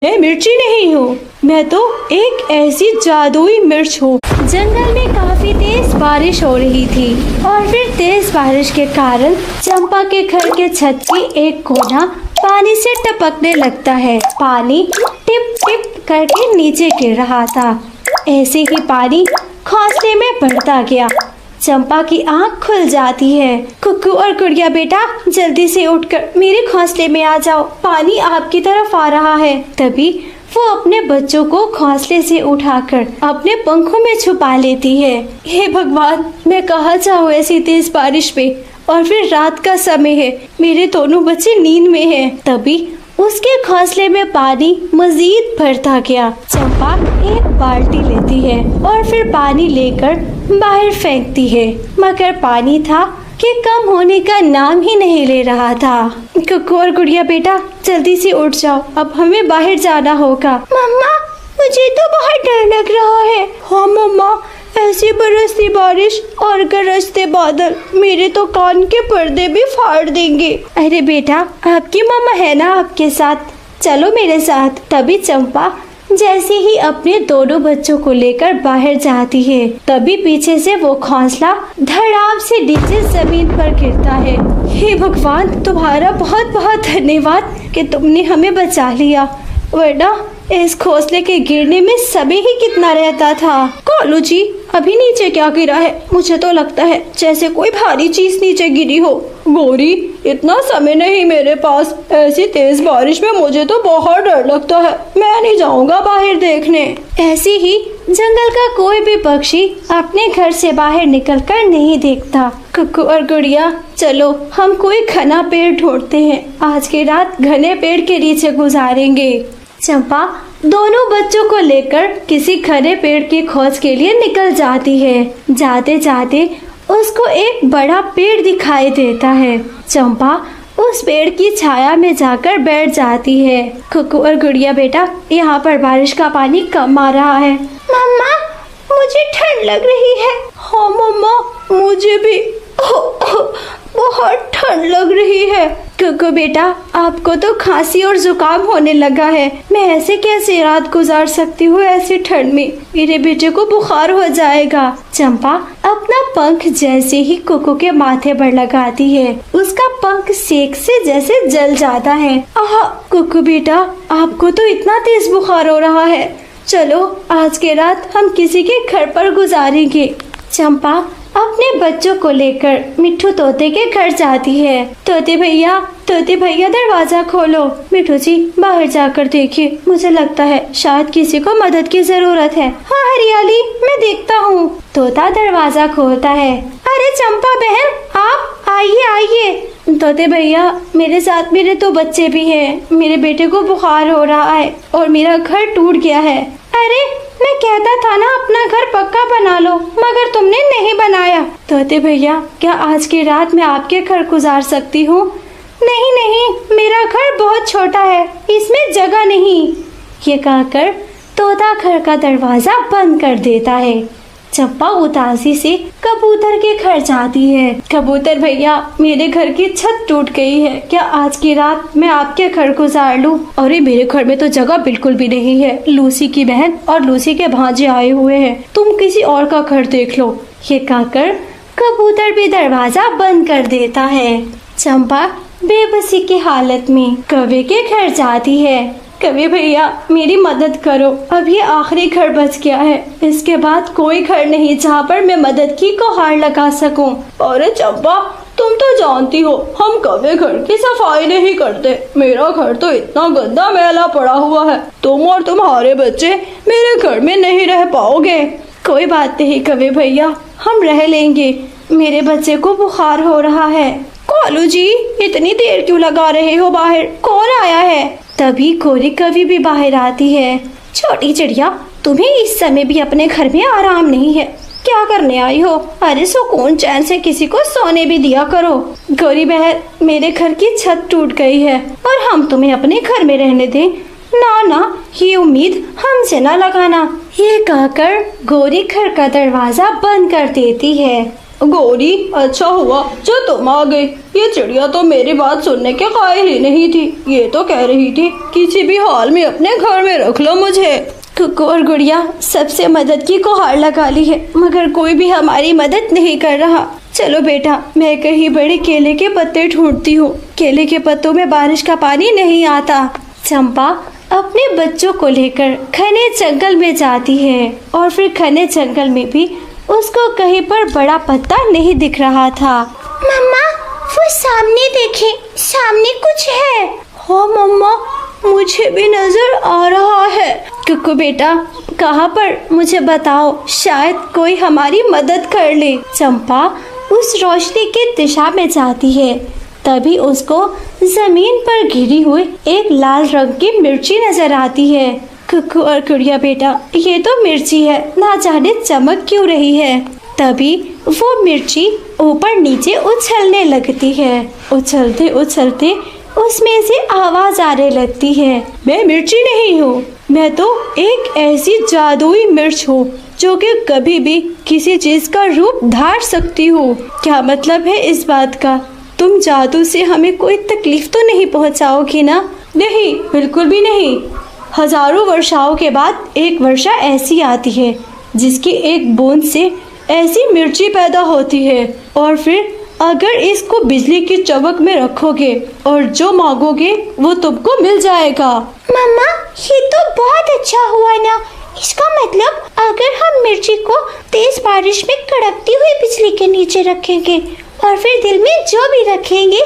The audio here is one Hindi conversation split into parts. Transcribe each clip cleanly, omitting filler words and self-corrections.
मैं मिर्ची नहीं हूँ, मैं तो एक ऐसी जादुई मिर्च हूँ। जंगल में काफी तेज बारिश हो रही थी और फिर तेज बारिश के कारण चंपा के घर के छत की एक कोना पानी से टपकने लगता है। पानी टिप टिप करके नीचे गिर रहा था। ऐसे ही पानी घोंसले में बढ़ता गया। चंपा की आंख खुल जाती है। कुक्कू और गुड़िया बेटा, जल्दी से उठकर मेरे घोंसले में आ जाओ, पानी आपकी तरफ आ रहा है। तभी वो अपने बच्चों को घोंसले से उठाकर अपने पंखों में छुपा लेती है। हे भगवान, मैं कहाँ जाऊँ ऐसी तेज बारिश में, और फिर रात का समय है, मेरे दोनों बच्चे नींद में हैं। तभी उसके घोंसले में पानी मजीद भरता गया। चंपा एक बाल्टी लेती है और फिर पानी लेकर बाहर फेंकती है, मगर पानी था कि कम होने का नाम ही नहीं ले रहा था। कुक्कू और गुड़िया बेटा, जल्दी से उठ जाओ, अब हमें बाहर जाना होगा। मम्मा, मुझे तो बहुत डर लग रहा है। हाँ मम्मा, ऐसी बरसती बारिश और गरजते बादल मेरे तो कान के पर्दे भी फाड़ देंगे। अरे बेटा, आपकी मम्मा है ना आपके साथ, चलो मेरे साथ। तभी चंपा जैसे ही अपने दोनों बच्चों को लेकर बाहर जाती है, तभी पीछे से वो घोंसला धड़ाम से नीचे जमीन पर गिरता है। हे भगवान, तुम्हारा बहुत बहुत धन्यवाद कि तुमने हमें बचा लिया, वरना इस घोंसले के गिरने में समय ही कितना रहता था। कालू जी, अभी नीचे क्या गिरा है? मुझे तो लगता है जैसे कोई भारी चीज नीचे गिरी हो। गौरी, इतना समय नहीं मेरे पास, ऐसी तेज बारिश में मुझे तो बहुत डर लगता है, मैं नहीं जाऊंगा बाहर देखने। ऐसे ही जंगल का कोई भी पक्षी अपने घर से बाहर निकलकर नहीं देखता। कुक्कू और गुड़िया, चलो हम कोई घना पेड़ ढूंढते हैं, आज की रात घने पेड़ के नीचे गुजारेंगे। चंपा दोनों बच्चों को लेकर किसी घने पेड़ की खोज के लिए निकल जाती है। जाते जाते उसको एक बड़ा पेड़ दिखाई देता है। चंपा उस पेड़ की छाया में जाकर बैठ जाती है। कुक्कू और गुड़िया बेटा, यहाँ पर बारिश का पानी कम आ रहा है। मम्मा, मुझे ठंड लग रही है। हाँ मम्मा, मुझे भी बहुत ठंड लग रही है। कुक्कू बेटा, आपको तो खांसी और जुकाम होने लगा है, मैं ऐसे कैसे रात गुजार सकती हूँ ऐसी ठंड में, मेरे बेटे को बुखार हो जाएगा। चंपा अपना पंख जैसे ही कुक्कू के माथे पर लगाती है, उसका पंख सेक से जैसे जल जाता है। आह कुक्कू बेटा, आपको तो इतना तेज बुखार हो रहा है, चलो आज के रात हम किसी के घर पर गुजारेंगे। चंपा अपने बच्चों को लेकर मिट्ठू तोते के घर जाती है। तोते भैया दरवाजा खोलो। मिट्ठू जी, बाहर जाकर देखिए, मुझे लगता है शायद किसी को मदद की जरूरत है। हाँ हरियाली, मैं देखता हूँ। तोता दरवाजा खोलता है। अरे चंपा बहन, आप आइए आइए। तोते भैया, मेरे साथ मेरे 2 बच्चे भी हैं, मेरे बेटे को बुखार हो रहा है और मेरा घर टूट गया है। अरे मैं कहता था ना अपना घर पक्का बना लो, मगर तुमने नहीं बनाया। तोते भैया, क्या आज की रात मैं आपके घर गुजार सकती हूँ? नहीं नहीं, मेरा घर बहुत छोटा है, इसमें जगह नहीं। ये कहकर तोता घर का दरवाजा बंद कर देता है। चंपा उदासी से कबूतर के घर जाती है। कबूतर भैया, मेरे घर की छत टूट गई है, क्या आज की रात मैं आपके घर गुजार लूं? अरे मेरे घर में तो जगह बिल्कुल भी नहीं है, लूसी की बहन और लूसी के भांजे आए हुए हैं, तुम किसी और का घर देख लो। ये कहकर कबूतर भी दरवाजा बंद कर देता है। चंपा बेबसी की हालत में कौवे के घर जाती है। कवि भैया, मेरी मदद करो, अब ये आखिरी घर बच गया है, इसके बाद कोई घर नहीं जहाँ पर मैं मदद की गुहार लगा सकूं। अरे चंपा, तुम तो जानती हो हम कभी घर की सफाई नहीं करते, मेरा घर तो इतना गंदा मैला पड़ा हुआ है, तुम और तुम्हारे बच्चे मेरे घर में नहीं रह पाओगे। कोई बात नहीं कवि भैया, हम रह लेंगे, मेरे बच्चे को बुखार हो रहा है। कालू जी, इतनी देर क्यों लगा रहे हो बाहर, कौन आया है? तभी गोरी कवि भी बाहर आती है। छोटी चिड़िया, तुम्हें इस समय भी अपने घर में आराम नहीं है, क्या करने आई हो? अरे सुकून चैन से किसी को सोने भी दिया करो। गौरी बहन, मेरे घर की छत टूट गई है और हम तुम्हें अपने घर में रहने दें? ना ना, ये उम्मीद हमसे ना लगाना। ये कहकर गौरी घर का दरवाजा बंद कर देती है। गौरी, अच्छा हुआ जो तुम आ गई। ये चिड़िया तो मेरी बात सुनने के कायल ही नहीं थी। ये तो कह रही थी किसी भी हाल में अपने घर में रख लो मुझे। कुकू और गुड़िया सबसे मदद की गुहार लगा ली है, मगर कोई भी हमारी मदद नहीं कर रहा। चलो बेटा, मैं कहीं बड़े केले के पत्ते ढूंढती हूँ। केले के पत्तों में बारिश का पानी नहीं आता। चंपा अपने बच्चों को लेकर घने जंगल में जाती है और फिर घने जंगल में भी उसको कहीं पर बड़ा पत्ता नहीं दिख रहा था। मम्मा, वो सामने देखे, सामने कुछ है। हाँ मम्मा, मुझे भी नजर आ रहा है। कुकू बेटा, कहाँ पर मुझे बताओ, शायद कोई हमारी मदद कर ले। चंपा उस रोशनी की दिशा में जाती है। तभी उसको जमीन पर गिरी हुई एक लाल रंग की मिर्ची नजर आती है। कुकू और गुड़िया बेटा, ये तो मिर्ची है, ना जाने चमक क्यों रही है। तभी वो मिर्ची ऊपर नीचे उछलने लगती है। उछलते उछलते उसमें से आवाज आने लगती है। मैं मिर्ची नहीं हूँ, मैं तो एक ऐसी जादुई मिर्च हूँ जो कि कभी भी किसी चीज का रूप धार सकती हूँ। क्या मतलब है इस बात का? तुम जादू से हमें कोई तकलीफ तो नहीं पहुँचाओगी ना? नहीं, बिल्कुल भी नहीं। हजारों वर्षाओं के बाद एक वर्षा ऐसी आती है जिसकी एक बूंद से ऐसी मिर्ची पैदा होती है, और फिर अगर इसको बिजली की चमक में रखोगे और जो मांगोगे वो तुमको मिल जाएगा। मम्मा, ये तो बहुत अच्छा हुआ ना। इसका मतलब अगर हम मिर्ची को तेज बारिश में कड़कती हुई बिजली के नीचे रखेंगे और फिर दिल में जो भी रखेंगे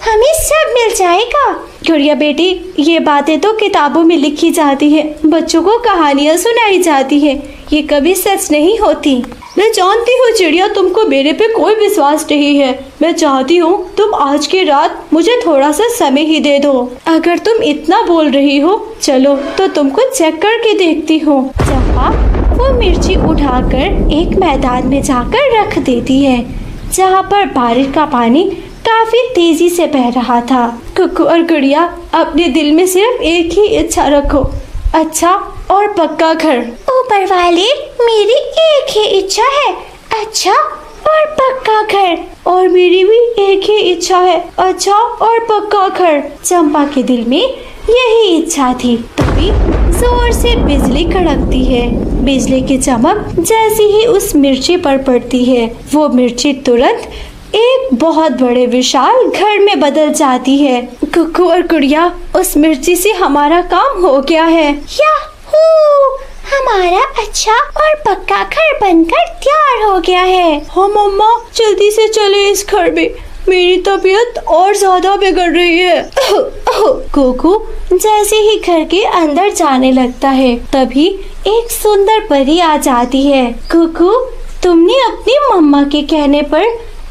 हमें सब मिल जाएगा। गुड़िया बेटी, ये बातें तो किताबों में लिखी जाती है, बच्चों को कहानियाँ सुनाई जाती है, ये कभी सच नहीं होती। मैं जानती हूँ चिड़िया, तुमको मेरे पे कोई विश्वास नहीं है। मैं चाहती हूँ तुम आज की रात मुझे थोड़ा सा समय ही दे दो। अगर तुम इतना बोल रही हो, चलो तो तुमको चेक करके देखती हूँ। चंपा वो मिर्ची उठाकर एक मैदान में जाकर रख देती है जहाँ पर बारिश का पानी काफी तेजी से बह रहा था। कुकू और गुड़िया, अपने दिल में सिर्फ एक ही इच्छा रखो, अच्छा और पक्का घर। ऊपर वाले, मेरी एक ही इच्छा है, अच्छा और पक्का घर। और मेरी भी एक ही इच्छा है, अच्छा और पक्का घर। चंपा के दिल में यही इच्छा थी। तभी जोर से बिजली कड़कती है। बिजली की चमक जैसी ही उस मिर्ची पर पड़ती है, वो मिर्ची तुरंत एक बहुत बड़े विशाल घर में बदल जाती है। कुकू और गुड़िया, उस मिर्ची से हमारा काम हो गया है। याहू! हमारा अच्छा और पक्का घर बनकर तैयार हो गया है। हाँ मम्मा, जल्दी से चले इस घर में, मेरी तबीयत और ज्यादा बिगड़ रही है। कुकू जैसे ही घर के अंदर जाने लगता है, तभी एक सुंदर परी आ जाती है। कुकू, तुमने अपनी मम्मा के कहने पर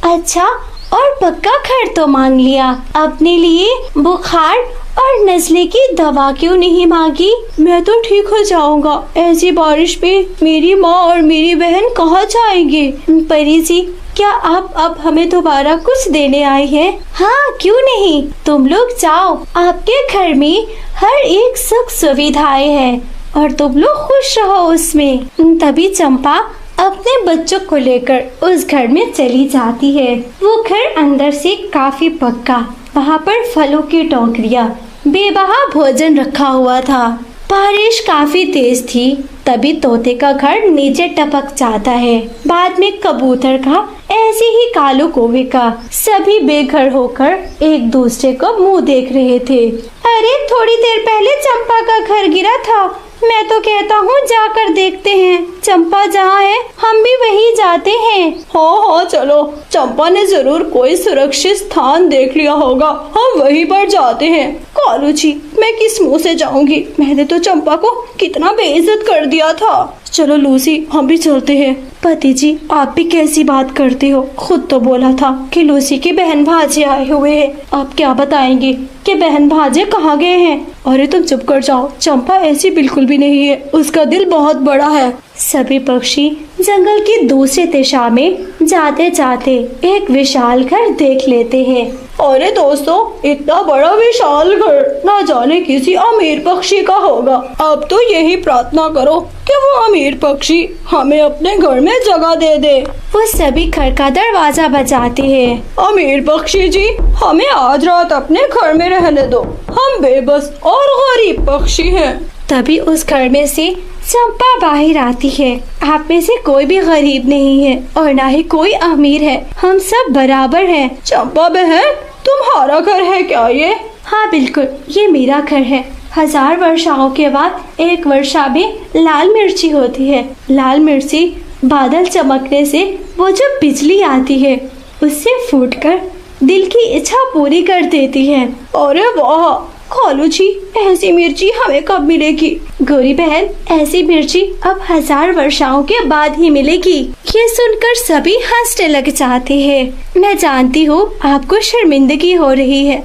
अच्छा और पक्का घर तो मांग लिया, अपने लिए बुखार और नज़ले की दवा क्यों नहीं मांगी? मैं तो ठीक हो जाऊंगा, ऐसी बारिश में मेरी माँ और मेरी बहन कहाँ जाएंगी? परी जी, क्या आप अब हमें दोबारा कुछ देने आए हैं? हाँ, क्यों नहीं, तुम लोग जाओ, आपके घर में हर एक सुख सुविधाएं हैं और तुम लोग खुश रहो उसमें। तभी चंपा अपने बच्चों को लेकर उस घर में चली जाती है। वो घर अंदर से काफी पक्का, वहाँ पर फलों की टोकरियाँ, बेबहा भोजन रखा हुआ था। बारिश काफी तेज थी, तभी तोते का घर नीचे टपक जाता है। बाद में कबूतर का, ऐसे ही कालू कौवे का। सभी बेघर होकर एक दूसरे को मुंह देख रहे थे। अरे, थोड़ी देर पहले चंपा का घर गिरा था, मैं तो कहता हूँ जाकर देखते हैं। चंपा जहाँ है हम भी वहीं जाते हैं। हाँ हाँ चलो, चंपा ने जरूर कोई सुरक्षित स्थान देख लिया होगा, हम वहीं पर जाते हैं। कालू जी, मैं किस मुंह से जाऊंगी, मैंने तो चंपा को कितना बेइज्जत कर दिया था। चलो लूसी, हम भी चलते हैं। पति जी, आप भी कैसी बात करते हो, खुद तो बोला था कि लूसी के बहन भाजे आए हुए हैं, आप क्या बताएंगे कि बहन भाजे कहाँ गए हैं? अरे तुम चुप कर जाओ, चंपा ऐसी बिल्कुल भी नहीं है, उसका दिल बहुत बड़ा है। सभी पक्षी जंगल की दूसरी दिशा में जाते जाते एक विशाल घर देख लेते हैं। अरे दोस्तों, इतना बड़ा विशाल घर ना जाने किसी अमीर पक्षी का होगा। अब तो यही प्रार्थना करो कि वो अमीर पक्षी हमें अपने घर में जगह दे दे। वो सभी घर का दरवाजा बजाते हैं। अमीर पक्षी जी, हमें आज रात अपने घर में रहने दो, हम बेबस और गरीब पक्षी हैं। तभी उस घर में से चंपा बाहर आती है। आप में से कोई भी गरीब नहीं है और ना ही कोई अमीर है, हम सब बराबर हैं। चंपा बहन, तुम्हारा घर है क्या ये? हाँ बिल्कुल, ये मेरा घर है। 1000 वर्षाओं के बाद एक वर्षा में लाल मिर्ची होती है। लाल मिर्ची बादल चमकने से वो जो बिजली आती है उससे फूटकर दिल की इच्छा पूरी कर देती है। अरे वाह खालू जी, ऐसी मिर्ची हमें कब मिलेगी? गोरी बहन, ऐसी मिर्ची अब 1000 वर्षाओं के बाद ही मिलेगी। ये सुनकर सभी हंसने लग जाते हैं। मैं जानती हूँ आपको शर्मिंदगी हो रही है,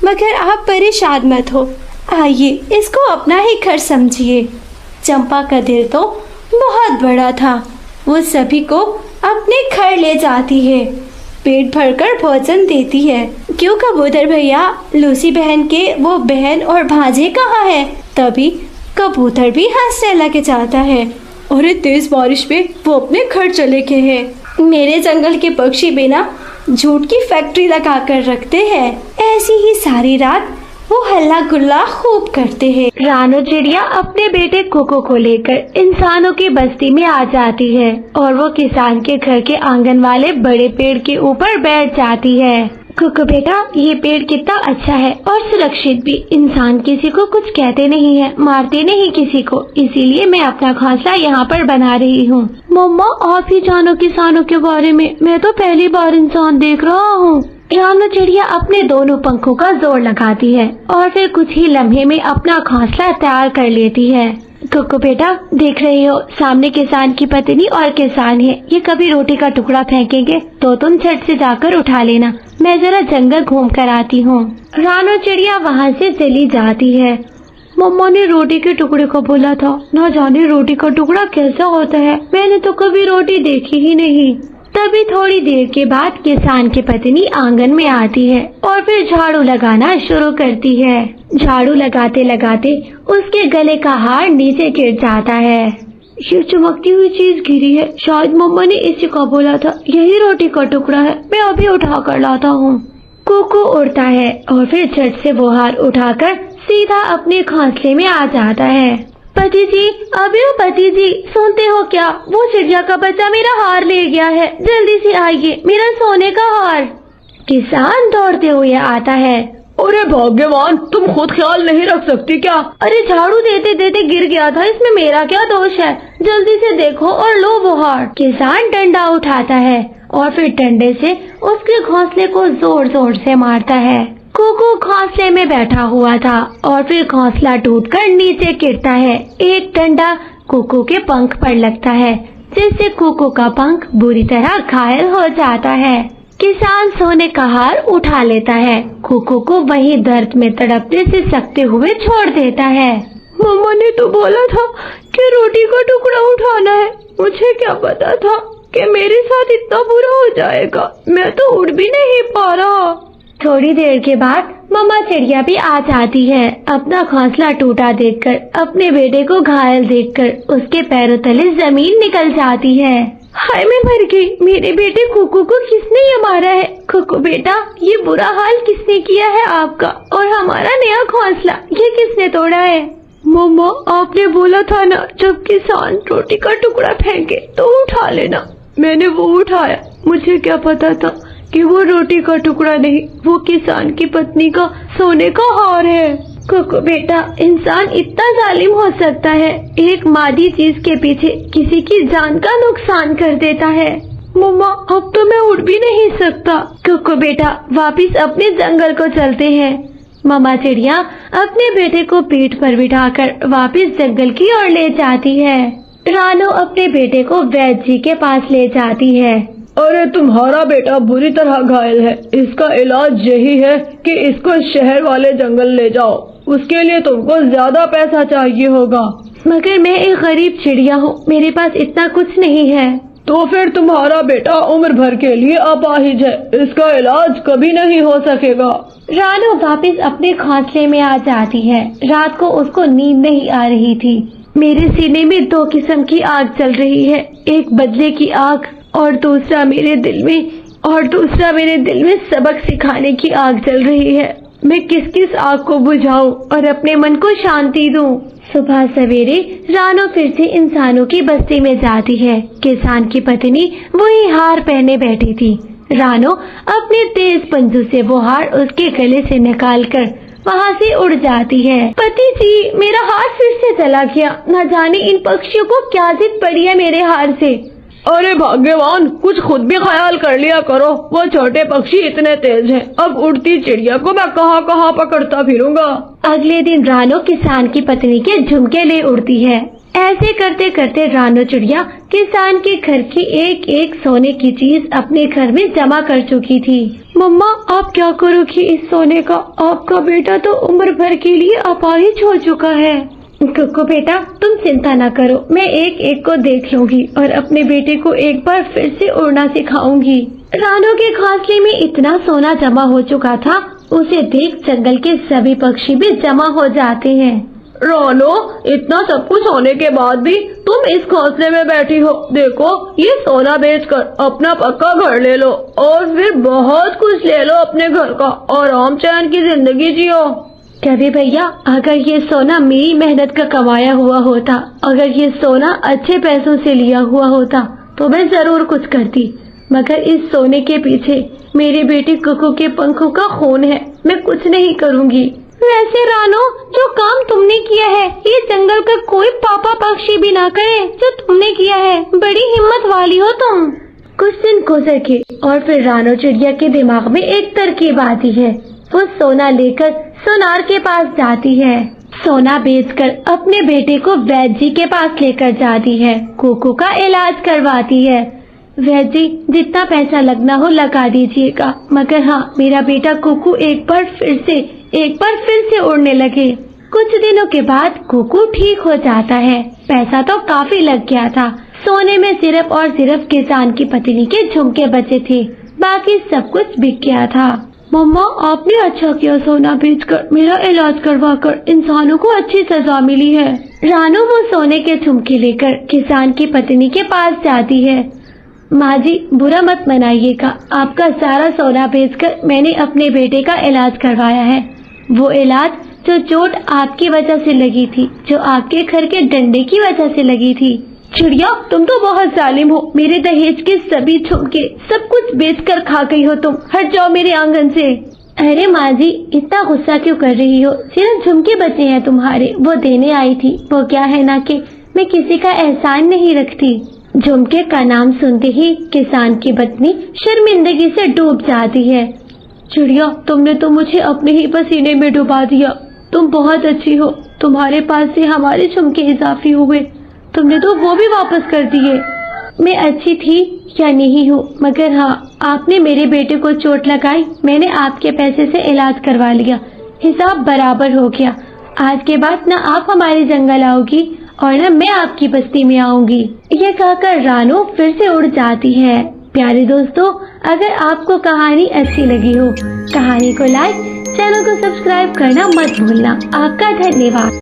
मगर आप परेशान मत हो। आइए इसको अपना ही घर समझिए। चंपा का दिल तो बहुत बड़ा था। वो सभी को अपने घर ले जाती है, पेट भरकर भोजन देती है। क्यों कबूतर भैया, लूसी बहन के वो बहन और भांजे कहाँ है? तभी कबूतर भी हंसने लग जाता है। अरे तेज बारिश में वो अपने घर चले गए हैं। मेरे जंगल के पक्षी बिना झूठ की फैक्ट्री लगा कर रखते हैं। ऐसी ही सारी रात वो हल्ला गुल्ला खूब करते हैं। रानो चिड़िया अपने बेटे कोको को लेकर इंसानों की बस्ती में आ जाती है और वो किसान के घर के आंगन वाले बड़े पेड़ के ऊपर बैठ जाती है। कोको बेटा, ये पेड़ कितना अच्छा है और सुरक्षित भी। इंसान किसी को कुछ कहते नहीं है, मारते नहीं किसी को, इसीलिए मैं अपना घोंसला यहाँ पर बना रही हूँ। मम्मा, आप ही जानो किसानों के बारे में, मैं तो पहली बार इंसान देख रहा हूँ। रानो चिड़िया अपने दोनों पंखों का जोर लगाती है और फिर कुछ ही लम्हे में अपना घोंसला तैयार कर लेती है। कोको बेटा, देख रहे हो सामने किसान की पत्नी और किसान है। ये कभी रोटी का टुकड़ा फेंकेंगे तो तुम झट से जाकर उठा लेना, मैं जरा जंगल घूम कर आती हूँ। रानो चिड़िया वहाँ से चली जाती है। मम्मा ने रोटी के टुकड़े को बोला था, न जाने रोटी का टुकड़ा कैसा होता है, मैंने तो कभी रोटी देखी ही नहीं। तभी थोड़ी देर के बाद किसान की पत्नी आंगन में आती है और फिर झाड़ू लगाना शुरू करती है। झाड़ू लगाते लगाते उसके गले का हार नीचे गिर जाता है। ये चमकती हुई चीज गिरी है, शायद मम्मा ने इसी को बोला था। यही रोटी का टुकड़ा है, मैं अभी उठा कर लाता हूँ। कोको उड़ता है और फिर झट से वो हार उठाकर सीधा अपने घोंसले में आ जाता है। पति जी, अभी हो पति जी, सुनते हो क्या? वो चिड़िया का बच्चा मेरा हार ले गया है, जल्दी से आइए, मेरा सोने का हार। किसान दौड़ते हुए आता है। अरे भाग्यवान, तुम खुद ख्याल नहीं रख सकती क्या? अरे झाड़ू देते देते गिर गया था, इसमें मेरा क्या दोष है? जल्दी से देखो और लो वो हार। किसान डंडा उठाता है और फिर डंडे से उसके घोंसले को जोर जोर से मारता है। कोको घोंसले में बैठा हुआ था और फिर घोंसला टूटकर नीचे गिरता है। एक डंडा कोको के पंख पर लगता है, जिससे कोको का पंख बुरी तरह घायल हो जाता है। किसान सोने का हार उठा लेता है, कोको को वहीं दर्द में तड़पते से सकते हुए छोड़ देता है। मम्मा ने तो बोला था कि रोटी का टुकड़ा उठाना है, मुझे क्या पता था कि मेरे साथ इतना बुरा हो जाएगा। मैं तो उड़ भी नहीं पा रहा। थोड़ी देर के बाद मम्मा चिड़िया भी आ जाती है। अपना घोंसला टूटा देखकर, अपने बेटे को घायल देखकर उसके पैरों तले जमीन निकल जाती है। हाय, मैं मर गई। मेरे बेटे कोको को किसने ये मारा है? कोको बेटा, ये बुरा हाल किसने किया है आपका? और हमारा नया घोंसला ये किसने तोड़ा है? मम्मा, आपने बोला था ना, जब किसान रोटी का टुकड़ा फेंके तो उठा लेना। मैंने वो उठाया। मुझे क्या पता था कि वो रोटी का टुकड़ा नहीं, वो किसान की पत्नी का सोने का हार है। कोको बेटा, इंसान इतना जालिम हो सकता है, एक मादी चीज के पीछे किसी की जान का नुकसान कर देता है। मम्मा, अब तो मैं उड़ भी नहीं सकता। कोको बेटा, वापिस अपने जंगल को चलते हैं। मम्मा चिड़िया अपने बेटे को पीठ पर बिठाकर वापिस जंगल की ओर ले जाती है। रानो अपने बेटे को वैद्य जी के पास ले जाती है। अरे तुम्हारा बेटा बुरी तरह घायल है, इसका इलाज यही है कि इसको शहर वाले जंगल ले जाओ। उसके लिए तुमको ज्यादा पैसा चाहिए होगा। मगर मैं एक गरीब चिड़िया हूँ, मेरे पास इतना कुछ नहीं है। तो फिर तुम्हारा बेटा उम्र भर के लिए अपाहिज है, इसका इलाज कभी नहीं हो सकेगा। रानो वापस अपने घोंसले में आ जाती है। रात को उसको नींद नहीं आ रही थी। मेरे सीने में दो किस्म की आग चल रही है, एक बदले की आग और दूसरा मेरे दिल में सबक सिखाने की आग चल रही है। मैं किस किस आग को बुझाऊं और अपने मन को शांति दूं। सुबह सवेरे रानो फिर से इंसानों की बस्ती में जाती है। किसान की पत्नी वही हार पहने बैठी थी। रानो अपने तेज पंजों से वो हार उसके गले से निकालकर वहाँ से उड़ जाती है। पति जी, मेरा हार फिर से चला गया। न जाने इन पक्षियों को क्या जिद पड़ी है मेरे हार से। अरे भाग्यवान, कुछ खुद भी ख्याल कर लिया करो। वो छोटे पक्षी इतने तेज हैं, अब उड़ती चिड़िया को मैं कहाँ कहाँ पकड़ता फिरूंगा। अगले दिन रानो किसान की पत्नी के झुमके ले उड़ती है। ऐसे करते करते रानो चिड़िया किसान के घर की एक एक सोने की चीज अपने घर में जमा कर चुकी थी। मम्मा, आप क्या करोगी इस सोने का? आपका बेटा तो उम्र भर के लिए अपाहिज हो चुका है। कुकू बेटा, तुम चिंता न करो, मैं एक एक को देख लूंगी और अपने बेटे को एक बार फिर से उड़ना सिखाऊंगी। रानो के घोंसले में इतना सोना जमा हो चुका था, उसे देख जंगल के सभी पक्षी भी जमा हो जाते हैं। रानो, इतना सब कुछ होने के बाद भी तुम इस घोंसले में बैठी हो। देखो, ये सोना बेचकर अपना पक्का घर ले लो और फिर बहुत कुछ ले लो अपने घर का और आराम चैन की जिंदगी जियो। कभी भैया, अगर ये सोना मेरी मेहनत का कमाया हुआ होता, अगर ये सोना अच्छे पैसों से लिया हुआ होता तो मैं जरूर कुछ करती, मगर इस सोने के पीछे मेरे बेटे कुकू के पंखों का खून है। मैं कुछ नहीं करूँगी। वैसे रानो, जो काम तुमने किया है ये जंगल का कोई पापा पक्षी भी ना करे जो तुमने किया है। बड़ी हिम्मत वाली हो तुम। कुछ दिन गुजर के और फिर रानो चिड़िया के दिमाग में एक तरकीब आती है। वो सोना लेकर सोनार के पास जाती है। सोना बेचकर अपने बेटे को वैद्य जी के पास लेकर जाती है। कुकू का इलाज करवाती है। वैद्य जी, जितना पैसा लगना हो लगा दीजिएगा, मगर हाँ, मेरा बेटा कुकू एक बार फिर से उड़ने लगे। कुछ दिनों के बाद कुकू ठीक हो जाता है। पैसा तो काफी लग गया था। सोने में सिर्फ और सिर्फ किसान की पत्नी के झुमके बचे थे, बाकी सब कुछ बिक गया था। मम्मा, आपने अच्छा किया सोना बेचकर मेरा इलाज करवाकर, इंसानों को अच्छी सजा मिली है। रानो वो सोने के झुमके लेकर किसान की पत्नी के पास जाती है। माँ जी, बुरा मत मनाइएगा, आपका सारा सोना बेचकर मैंने अपने बेटे का इलाज करवाया है। वो इलाज जो चोट आपकी वजह से लगी थी, जो आपके घर के डंडे की वजह से लगी थी। चिड़िया, तुम तो बहुत जालिम हो। मेरे दहेज के सभी झुमके सब कुछ बेचकर खा गई हो तुम। हट जाओ मेरे आंगन से। अरे माँ जी, इतना गुस्सा क्यों कर रही हो? सिर्फ झुमके बचे हैं तुम्हारे, वो देने आई थी। वो क्या है ना कि मैं किसी का एहसान नहीं रखती। झुमके का नाम सुनते ही किसान की पत्नी शर्मिंदगी से डूब जाती है। चिड़िया, तुमने तो मुझे अपने ही पसीने में डुबा दिया। तुम बहुत अच्छी हो। तुम्हारे पास से हमारे झुमके इजाफी हुए, तुमने तो वो भी वापस कर दिए। मैं अच्छी थी या नहीं हूँ, मगर हाँ, आपने मेरे बेटे को चोट लगाई, मैंने आपके पैसे से इलाज करवा लिया, हिसाब बराबर हो गया। आज के बाद न आप हमारे जंगल आओगी और न मैं आपकी बस्ती में आऊंगी। ये कहकर रानो फिर से उड़ जाती है। प्यारे दोस्तों, अगर आपको कहानी अच्छी लगी हो, कहानी को लाइक, चैनल को सब्सक्राइब करना मत भूलना। आपका धन्यवाद।